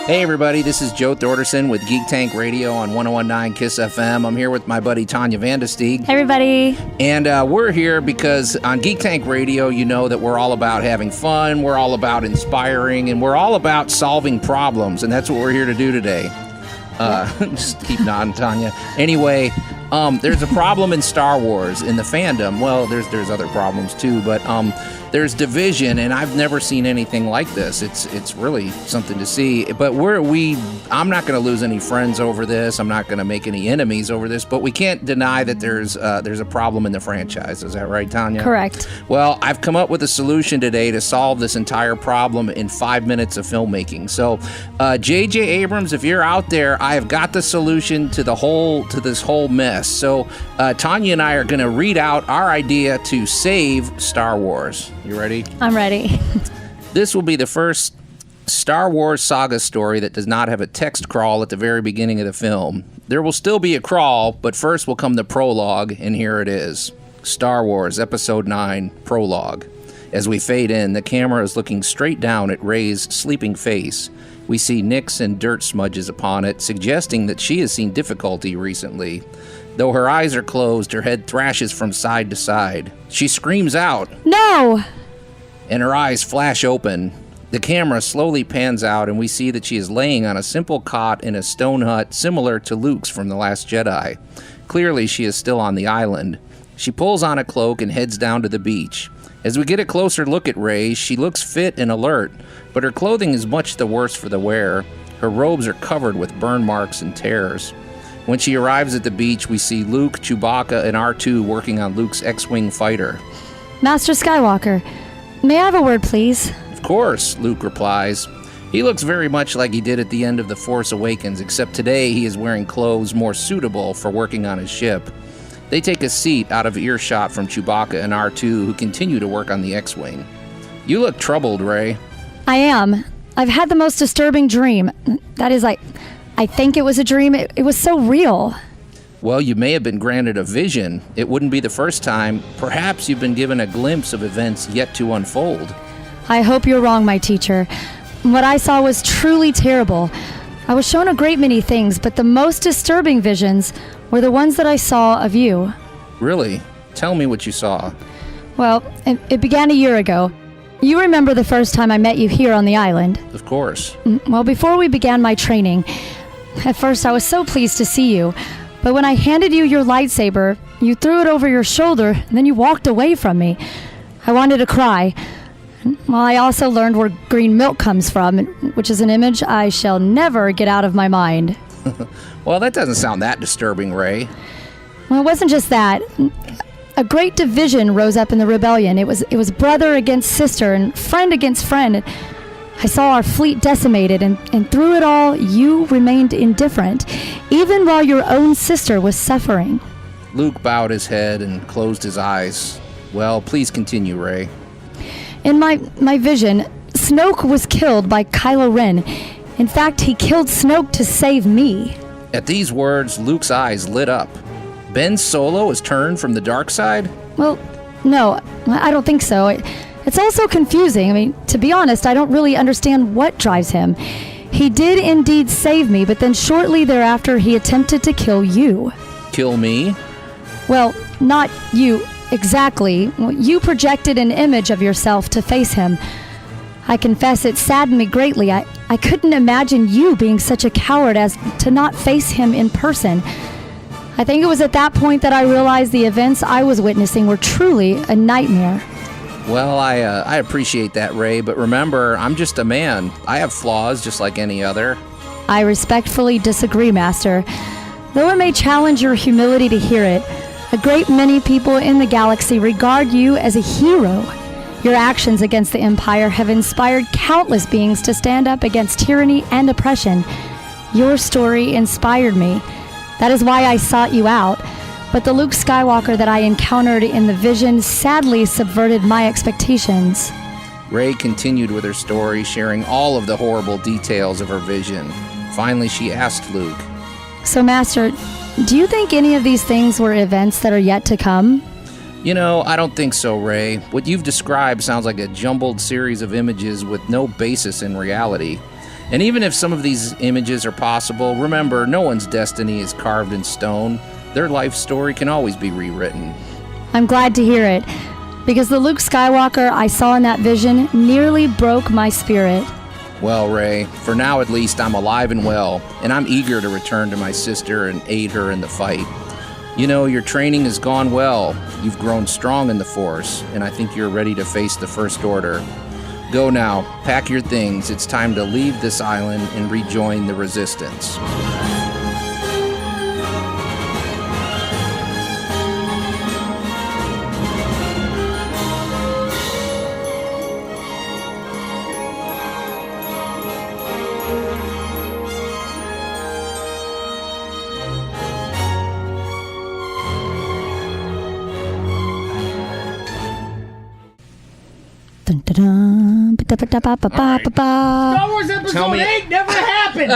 Hey everybody, this is Joe Thorderson with Geek Tank Radio on 101.9 KISS FM. I'm here with my buddy Tanya Vandestieg. Hey everybody. And we're here because on Geek Tank Radio, you know that we're all about having fun, we're all about inspiring, and we're all about solving problems, and that's what we're here to do today. Just keep nodding, Tanya. Anyway, there's a problem in Star Wars, in the fandom. Well, there's other problems too, but there's division, and I've never seen anything like this. It's really something to see. But I'm not going to lose any friends over this. I'm not going to make any enemies over this. But we can't deny that there's a problem in the franchise. Is that right, Tanya? Correct. Well, I've come up with a solution today to solve this entire problem in 5 minutes of filmmaking. So, JJ Abrams, if you're out there, I have got the solution to this whole mess. So, Tanya and I are going to read out our idea to save Star Wars. You ready? I'm ready. This will be the first Star Wars saga story that does not have a text crawl at the very beginning of the film. There will still be a crawl, but first will come the prologue, and here it is. Star Wars Episode 9 Prologue. As we fade in, the camera is looking straight down at Rey's sleeping face. We see nicks and dirt smudges upon it, suggesting that she has seen difficulty recently. Though her eyes are closed, her head thrashes from side to side. She screams out, "No!" And her eyes flash open. The camera slowly pans out, and we see that she is laying on a simple cot in a stone hut similar to Luke's from The Last Jedi. Clearly, she is still on the island. She pulls on a cloak and heads down to the beach. As we get a closer look at Rey, she looks fit and alert, but her clothing is much the worse for the wear. Her robes are covered with burn marks and tears. When she arrives at the beach, we see Luke, Chewbacca, and R2 working on Luke's X-Wing fighter. "Master Skywalker, may I have a word, please?" "Of course," Luke replies. He looks very much like he did at the end of The Force Awakens, except today he is wearing clothes more suitable for working on his ship. They take a seat out of earshot from Chewbacca and R2, who continue to work on the X-Wing. "You look troubled, Rey." "I am. I've had the most disturbing dream. That is, I think it was a dream. It was so real." "Well, you may have been granted a vision. It wouldn't be the first time. Perhaps you've been given a glimpse of events yet to unfold." "I hope you're wrong, my teacher. What I saw was truly terrible. I was shown a great many things, but the most disturbing visions were the ones that I saw of you." "Really? Tell me what you saw." "Well, it began a year ago. You remember the first time I met you here on the island?" "Of course." "Well, before we began my training, at first I was so pleased to see you, but when I handed you your lightsaber, you threw it over your shoulder, and then you walked away from me. I wanted to cry. Well, I also learned where green milk comes from, which is an image I shall never get out of my mind." Well, that doesn't sound that disturbing, Rey. "Well, it wasn't just that. A great division rose up in the rebellion. It was brother against sister and friend against friend. I saw our fleet decimated, and through it all, you remained indifferent, even while your own sister was suffering." Luke bowed his head and closed his eyes. "Well, please continue, Rey." "In my vision, Snoke was killed by Kylo Ren. In fact, he killed Snoke to save me." At these words, Luke's eyes lit up. "Ben Solo has turned from the dark side?" "Well, no, I don't think so. It's also confusing. I mean, to be honest, I don't really understand what drives him. He did indeed save me, but then shortly thereafter he attempted to kill you." "Kill me?" "Well, not you exactly. You projected an image of yourself to face him. I confess it saddened me greatly. I couldn't imagine you being such a coward as to not face him in person. I think it was at that point that I realized the events I was witnessing were truly a nightmare." "Well, I appreciate that, Rey, but remember, I'm just a man. I have flaws just like any other." "I respectfully disagree, Master. Though it may challenge your humility to hear it, a great many people in the galaxy regard you as a hero. Your actions against the Empire have inspired countless beings to stand up against tyranny and oppression. Your story inspired me. That is why I sought you out. But the Luke Skywalker that I encountered in the vision sadly subverted my expectations." Rey continued with her story, sharing all of the horrible details of her vision. Finally, she asked Luke, "So, Master, do you think any of these things were events that are yet to come?" "You know, I don't think so, Rey. What you've described sounds like a jumbled series of images with no basis in reality. And even if some of these images are possible, remember, no one's destiny is carved in stone. Their life story can always be rewritten. I'm glad to hear it, because the Luke Skywalker I saw in that vision nearly broke my spirit. Well, Ray, for now at least, I'm alive and well, and I'm eager to return to my sister and aid her in the fight. You know, your training has gone well. You've grown strong in the Force, and I think you're ready to face the First Order. Go now, pack your things. It's time to leave this island and rejoin the Resistance. Dun, dun, dun, Right. Star Wars Episode 8 never happened!